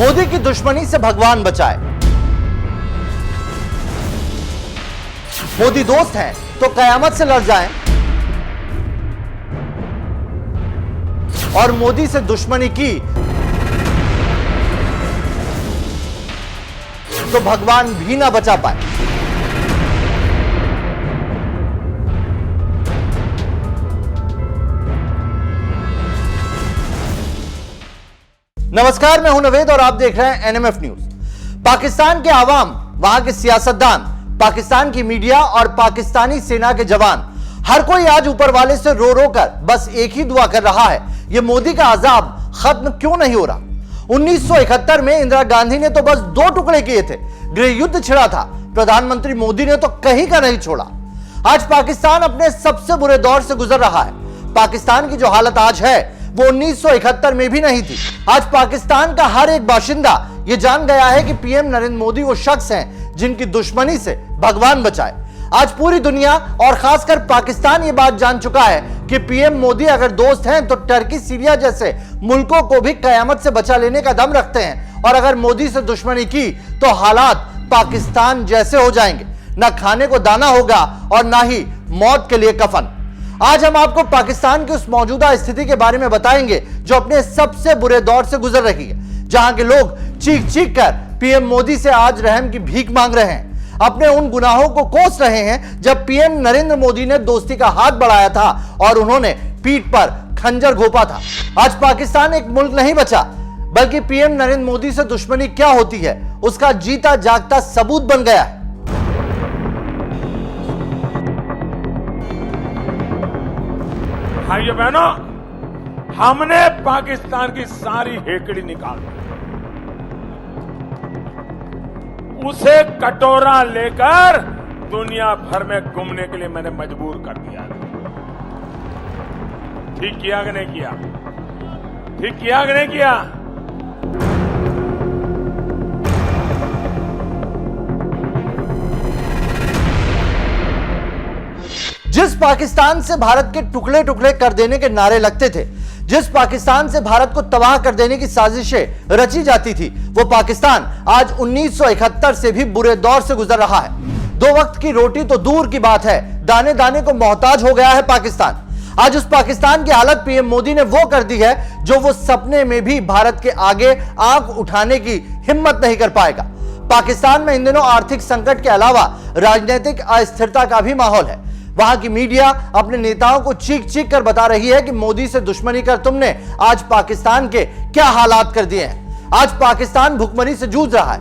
मोदी की दुश्मनी से भगवान बचाए। मोदी दोस्त हैं तो कयामत से लड़ जाएं, और मोदी से दुश्मनी की तो भगवान भी ना बचा पाए। नमस्कार, मैं हूं नवेद और आप देख रहे हैं एनएमएफ न्यूज। पाकिस्तान के आवाम, वहां के सियासतदान, पाकिस्तान की मीडिया और पाकिस्तानी सेना के जवान, हर कोई आज ऊपर वाले से रो रो कर बस एक ही दुआ कर रहा है, यह मोदी का अजाब खत्म क्यों नहीं हो रहा। 1971 में इंदिरा गांधी ने तो बस 2 टुकड़े किए थे, गृह युद्ध छिड़ा था, प्रधानमंत्री मोदी ने तो कहीं का नहीं छोड़ा। आज पाकिस्तान अपने सबसे बुरे दौर से गुजर रहा है। पाकिस्तान की जो हालत आज है वो 1971 में भी नहीं थी। आज पाकिस्तान का हर एक बाशिंदा ये जान गया है कि पीएम नरेंद्र मोदी वो शख्स हैं जिनकी दुश्मनी से भगवान बचाए। आज पूरी दुनिया और खासकर पाकिस्तान ये बात जान चुका है कि पीएम मोदी अगर दोस्त हैं तो टर्की, सीरिया जैसे मुल्कों को भी कयामत से बचा लेने का दम रखते हैं, और अगर मोदी से दुश्मनी की तो हालात पाकिस्तान जैसे हो जाएंगे। ना खाने को दाना होगा और ना ही मौत के लिए कफन। आज हम आपको पाकिस्तान की उस मौजूदा स्थिति के बारे में बताएंगे जो अपने सबसे बुरे दौर से गुजर रही है, जहां के लोग चीख चीख कर पीएम मोदी से आज रहम की भीख मांग रहे हैं, अपने उन गुनाहों को कोस रहे हैं जब पीएम नरेंद्र मोदी ने दोस्ती का हाथ बढ़ाया था और उन्होंने पीठ पर खंजर घोंपा था। आज पाकिस्तान एक मुल्क नहीं बचा, बल्कि पीएम नरेंद्र मोदी से दुश्मनी क्या होती है उसका जीता जागता सबूत बन गया है। भाइयों बहनों, हमने पाकिस्तान की सारी हेकड़ी निकाल दी, उसे कटोरा लेकर दुनिया भर में घूमने के लिए मैंने मजबूर कर दिया। ठीक किया कि नहीं किया? ठीक किया कि नहीं किया? जिस पाकिस्तान से भारत के टुकड़े टुकड़े कर देने के नारे लगते थे, जिस पाकिस्तान से भारत को तबाह कर देने की साजिशें रची जाती थी, वो पाकिस्तान आज 1971 से भी बुरे दौर से गुजर रहा है। 2 वक्त की रोटी तो दूर की बात है, दाने दाने को मोहताज हो गया है पाकिस्तान। आज उस पाकिस्तान की हालत पीएम मोदी ने वो कर दी है जो वो सपने में भी भारत के आगे आंख उठाने की हिम्मत नहीं कर पाएगा। पाकिस्तान में इन दिनों आर्थिक संकट के अलावा राजनीतिक अस्थिरता का भी माहौल है। वहां की मीडिया अपने नेताओं को चीख चीख कर बता रही है कि मोदी से दुश्मनी कर तुमने आज पाकिस्तान के क्या हालात कर दिए हैं। आज पाकिस्तान भुखमरी से जूझ रहा है।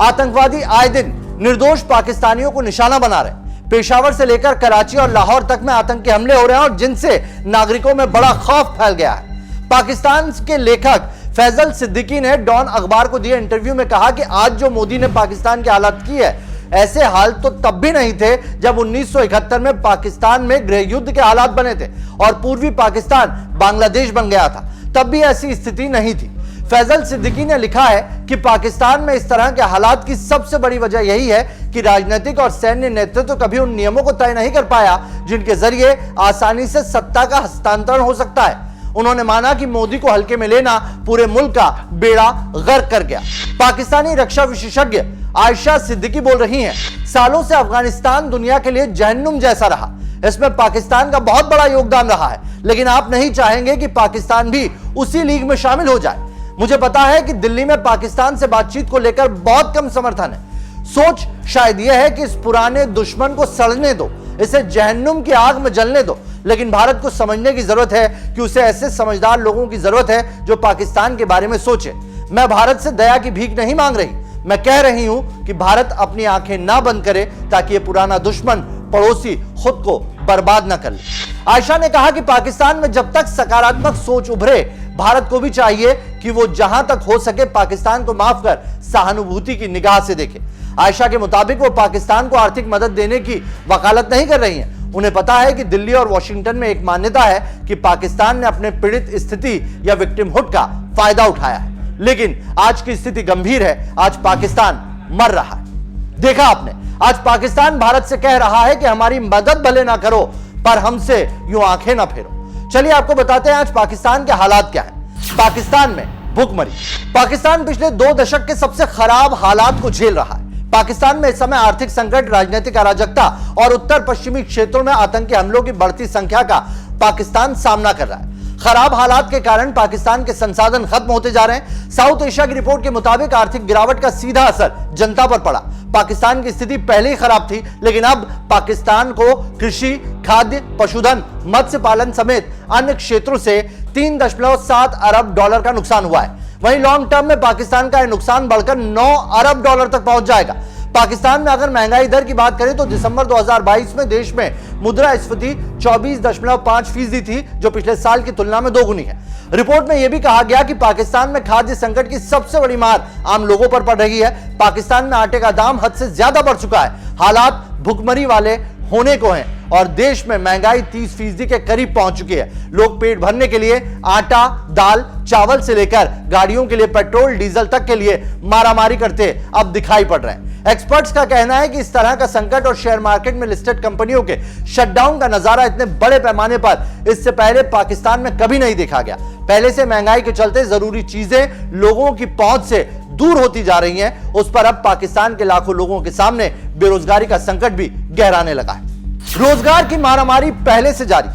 आतंकवादी आए दिन निर्दोष पाकिस्तानियों को निशाना बना रहे। पेशावर से लेकर कराची और लाहौर तक में आतंकी हमले हो रहे हैं और जिनसे नागरिकों में बड़ा खौफ फैल गया है। पाकिस्तान के लेखक फैजल सिद्दीकी ने डॉन अखबार को दिए इंटरव्यू में कहा कि आज जो मोदी ने पाकिस्तान की हालत की है, ऐसे हाल तो तब भी नहीं थे जब 1971 में पाकिस्तान में गृह युद्ध के हालात बने थे और पूर्वी पाकिस्तान बांग्लादेश बन गया था, तब भी ऐसी स्थिति नहीं थी। फैजल सिद्दीकी ने लिखा है कि पाकिस्तान में इस तरह के हालात की सबसे बड़ी वजह यही है कि राजनीतिक और सैन्य नेतृत्व कभी उन नियमों को तय नहीं कर पाया जिनके जरिए आसानी से सत्ता का हस्तांतरण हो सकता है। उन्होंने माना कि मोदी को हल्के में लेना पूरे मुल्क का बेड़ा गर्क कर गया। पाकिस्तानी रक्षा विशेषज्ञ आयशा सिद्दीकी बोल रही हैं, सालों से अफगानिस्तान दुनिया के लिए जहन्नुम जैसा रहा। इसमें पाकिस्तान का बहुत बड़ा योगदान रहा है, लेकिन आप नहीं चाहेंगे कि पाकिस्तान भी उसी लीग में शामिल हो जाए। मुझे पता है कि दिल्ली में पाकिस्तान से बातचीत को लेकर बहुत कम समर्थन है। सोच शायद यह है कि इस पुराने दुश्मन को सड़ने दो, इसे जहन्नुम की आग में जलने दो, लेकिन भारत को समझने की जरूरत है कि उसे ऐसे समझदार लोगों की जरूरत है जो पाकिस्तान के बारे में सोचे। मैं भारत से दया की भीख नहीं मांग रही, मैं कह रही हूं कि भारत अपनी आंखें ना बंद करे ताकि ये पुराना दुश्मन पड़ोसी खुद को बर्बाद ना कर ले। आयशा ने कहा कि पाकिस्तान में जब तक सकारात्मक सोच उभरे, भारत को भी चाहिए कि वो जहां तक हो सके पाकिस्तान को माफ कर सहानुभूति की निगाह से देखे। आयशा के मुताबिक वो पाकिस्तान को आर्थिक मदद देने की वकालत नहीं कर रही हैं। उन्हें पता है कि दिल्ली और वॉशिंगटन में एक मान्यता है कि पाकिस्तान ने अपने पीड़ित स्थिति या विक्टिमहुड का फायदा उठाया है, लेकिन आज की स्थिति गंभीर है। आज पाकिस्तान मर रहा है। देखा आपने, आज पाकिस्तान भारत से कह रहा है कि हमारी मदद भले ना करो पर हमसे यूं आंखें ना फेरो। चलिए आपको बताते हैं आज पाकिस्तान के हालात क्या है। पाकिस्तान में भुखमरी। पाकिस्तान पिछले 2 दशक के सबसे खराब हालात को झेल रहा है। पाकिस्तान में इस समय आर्थिक संकट, राजनीतिक अराजकता और उत्तर पश्चिमी क्षेत्रों में आतंकी हमलों की बढ़ती संख्या का पाकिस्तान सामना कर रहा है। खराब हालात के कारण पाकिस्तान के संसाधन खत्म होते जा रहे हैं। साउथ एशिया की रिपोर्ट के मुताबिक आर्थिक गिरावट का सीधा असर जनता पर पड़ा। पाकिस्तान की स्थिति पहले ही खराब थी, लेकिन अब पाकिस्तान को कृषि, खाद्य, पशुधन, मत्स्य पालन समेत अन्य क्षेत्रों से 3.7 अरब डॉलर का नुकसान हुआ है। वहीं लॉन्ग टर्म में पाकिस्तान का यह नुकसान बढ़कर 9 अरब डॉलर तक पहुंच जाएगा। पाकिस्तान में अगर महंगाई दर की बात करें तो दिसंबर 2022 में देश में मुद्रास्फीति 24.5% थी, जो पिछले साल की तुलना में दोगुनी है। रिपोर्ट में यह भी कहा गया कि पाकिस्तान में खाद्य संकट की सबसे बड़ी मार आम लोगों पर पड़ रही है। पाकिस्तान में आटे का दाम हद से ज्यादा बढ़ चुका है। हालात भुखमरी वाले होने को हैं और देश में महंगाई 30% के करीब पहुंच चुकी है। लोग पेट भरने के लिए आटा, दाल, चावल से लेकर गाड़ियों के लिए पेट्रोल, डीजल तक के लिए मारामारी करते अब दिखाई पड़ रहे हैं। एक्सपर्ट्स का कहना है कि इस तरह का संकट और शेयर मार्केट में लिस्टेड कंपनियों के शटडाउन का नजारा इतने बड़े पैमाने पर इससे पहले पाकिस्तान में कभी नहीं देखा गया। पहले से महंगाई के चलते जरूरी चीजें लोगों की पहुंच से दूर होती जा रही हैं, उस पर अब पाकिस्तान के लाखों लोगों के सामने बेरोजगारी का संकट भी गहराने लगा है। रोजगार की मारामारी पहले से जारी।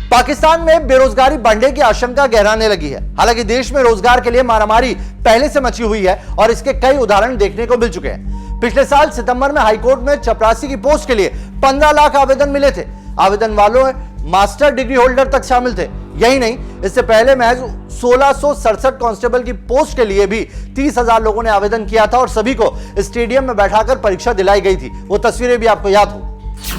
पाकिस्तान में बेरोजगारी बढ़ने की आशंका गहराने लगी है। हालांकि देश में रोजगार के लिए मारामारी पहले से मची हुई है और इसके कई उदाहरण देखने को मिल चुके हैं। पिछले साल सितंबर में हाईकोर्ट में चपरासी की पोस्ट के लिए 15 लाख आवेदन मिले थे। आवेदन वालों में मास्टर डिग्री होल्डर तक शामिल थे। यही नहीं, इससे पहले महज 1667 कांस्टेबल की पोस्ट के लिए भी 30,000 लोगों ने आवेदन किया था और सभी को स्टेडियम में बैठाकर परीक्षा दिलाई गई थी। वो तस्वीरें भी आपको याद हो।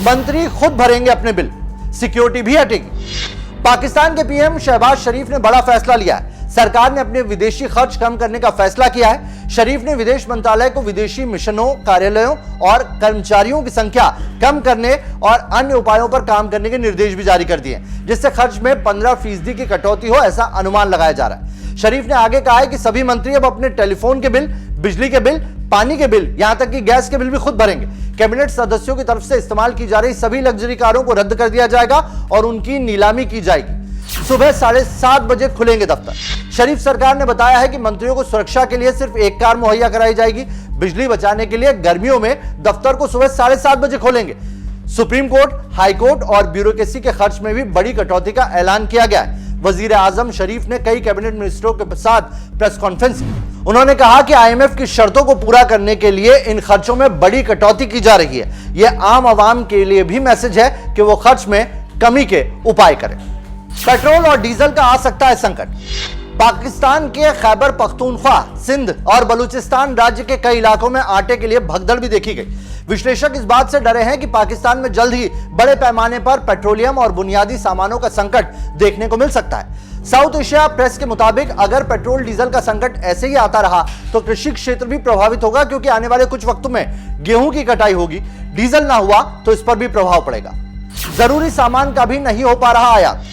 मंत्री खुद भरेंगे अपने बिल, सिक्योरिटी भी हटेगी। पाकिस्तान के पीएम शहबाज शरीफ ने बड़ा फैसला लिया है। सरकार ने अपने विदेशी खर्च कम करने का फैसला किया है। शरीफ ने विदेश मंत्रालय को विदेशी मिशनों, कार्यालयों और कर्मचारियों की संख्या कम करने और अन्य उपायों पर काम करने के निर्देश भी जारी कर दिए, जिससे खर्च में 15% की कटौती हो, ऐसा अनुमान लगाया जा रहा है। शरीफ ने आगे कहा है कि सभी मंत्री अब अपने टेलीफोन के बिल, बिजली के बिल, पानी के बिल, यहां तक कि गैस के बिल भी खुद भरेंगे। कैबिनेट सदस्यों की तरफ से इस्तेमाल की जा रही सभी लग्जरी कारों को रद्द कर दिया जाएगा और उनकी नीलामी की जाएगी। सुबह 7:30 बजे खुलेंगे दफ्तर। शरीफ सरकार ने बताया है कि मंत्रियों को सुरक्षा के लिए सिर्फ एक कार मुहैया कराई जाएगी। बिजली बचाने के लिए गर्मियों में दफ्तर को सुबह 7:30 बजे खोलेंगे। सुप्रीम कोर्ट, हाई कोर्ट और ब्यूरोक्रेसी के खर्च में भी बड़ी कटौती का ऐलान किया गया है। वजीर आजम शरीफ ने कई कैबिनेट मिनिस्टरों के साथ प्रेस कॉन्फ्रेंस की। उन्होंने कहा कि IMF की शर्तों को पूरा करने के लिए इन खर्चों में बड़ी कटौती की जा रही है। यह आम आवाम के लिए भी मैसेज है कि वो खर्च में कमी के उपाय करें। पेट्रोल और डीजल का आ सकता है संकट। पाकिस्तान के खैबर पख्तूनख्वा, सिंध और बलूचिस्तान राज्य के कई इलाकों में आटे के लिए भगदड़ भी देखी गई। विश्लेषक इस बात से डरे हैं कि पाकिस्तान में जल्द ही बड़े पैमाने पर पेट्रोलियम और बुनियादी सामानों का संकट देखने को मिल सकता है। साउथ एशिया प्रेस के मुताबिक अगर पेट्रोल डीजल का संकट ऐसे ही आता रहा तो कृषि क्षेत्र भी प्रभावित होगा, क्योंकि आने वाले कुछ वक्तों में गेहूं की कटाई होगी। डीजल ना हुआ तो इस पर भी प्रभाव पड़ेगा। जरूरी सामान का भी नहीं हो पा रहा आयात।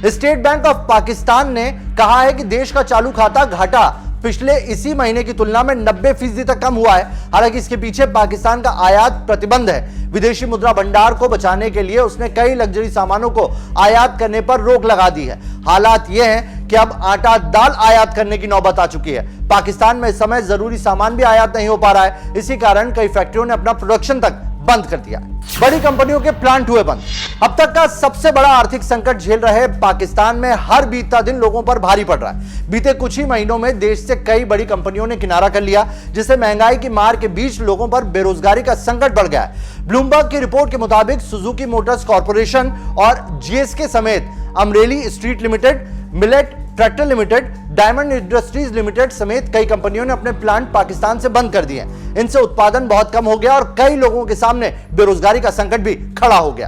स्टेट बैंक ऑफ पाकिस्तान ने कहा है कि देश का चालू खाता घाटा पिछले इसी महीने की तुलना में 90% तक कम हुआ है। हालांकि इसके पीछे पाकिस्तान का आयात प्रतिबंध है। विदेशी मुद्रा भंडार को बचाने के लिए उसने कई लग्जरी सामानों को आयात करने पर रोक लगा दी है। हालात यह है कि अब आटा, दाल आयात करने की नौबत आ चुकी है। पाकिस्तान में इस समय जरूरी सामान भी आयात नहीं हो पा रहा है। इसी कारण कई फैक्ट्रियों ने अपना प्रोडक्शन तक बंद कर दिया। बड़ी कंपनियों के प्लांट हुए बंद। अब तक का सबसे बड़ा आर्थिक संकट झेल रहे पाकिस्तान में हर बीतता दिन लोगों पर भारी पड़ रहा है। बीते कुछ ही महीनों में देश से कई बड़ी कंपनियों ने किनारा कर लिया, जिससे महंगाई की मार के बीच लोगों पर बेरोजगारी का संकट बढ़ गया है। ब्लूमबर्ग की रिपोर्ट के मुताबिक सुजुकी मोटर्स कॉर्पोरेशन और GSK समेत Amreli street limited, millet tractor limited, diamond industries limited समेत कई कंपनियों ने अपने प्लांट पाकिस्तान से बंद कर दिए। इनसे उत्पादन बहुत कम हो गया और कई लोगों के सामने बेरोजगारी का संकट भी खड़ा हो गया।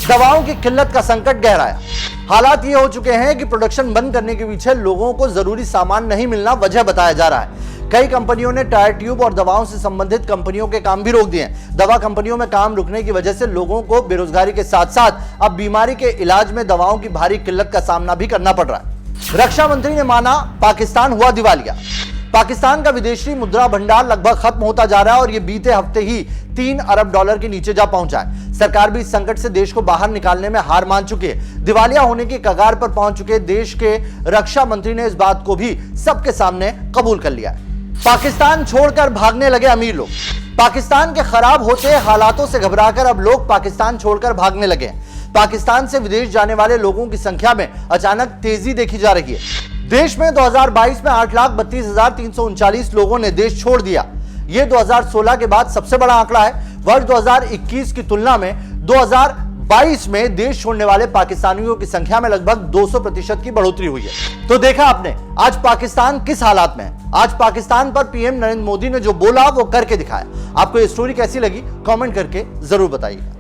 दवाओं की किल्लत का संकट गहराया। हालात ये हो चुके हैं कि प्रोडक्शन बंद करने के पीछे लोगों को जरूरी सामान नहीं मिलना वजह बताया जा रहा है। कई कंपनियों ने टायर ट्यूब और दवाओं से संबंधित कंपनियों के काम भी रोक दिए हैं। दवा कंपनियों में काम रुकने की वजह से लोगों को बेरोजगारी के साथ साथ अब बीमारी के इलाज में दवाओं की भारी किल्लत का सामना भी करना पड़ रहा है। रक्षा मंत्री ने माना पाकिस्तान हुआ दिवालिया। पाकिस्तान का विदेशी मुद्रा भंडार लगभग खत्म होता जा रहा है और यह बीते हफ्ते ही 3 अरब डॉलर के नीचे जा पहुंचा है। सरकार भी इस संकट से देश को बाहर निकालने में हार मान चुकी है। दिवालिया होने की कगार पर पहुंच चुके देश के रक्षा मंत्री ने इस बात को भी सबके सामने कबूल कर लिया है। पाकिस्तान छोड़कर भागने लगे अमीर लोग। पाकिस्तान के खराब होते हालातों से घबराकर अब लोग पाकिस्तान छोड़कर भागने लगे हैं। पाकिस्तान से विदेश जाने वाले लोगों की संख्या में अचानक तेजी देखी जा रही है। देश में 2022 में 8,32,339 लोगों ने देश छोड़ दिया। यह 2016 के बाद सबसे बड़ा आंकड़ा है। वर्ष 2021 की तुलना में 2022 में देश छोड़ने वाले पाकिस्तानियों की संख्या में लगभग 200% की बढ़ोतरी हुई है। तो देखा आपने आज पाकिस्तान किस हालात में है। आज पाकिस्तान पर पीएम नरेंद्र मोदी ने जो बोला वो करके दिखाया। आपको ये स्टोरी कैसी लगी कमेंट करके जरूर बताइए।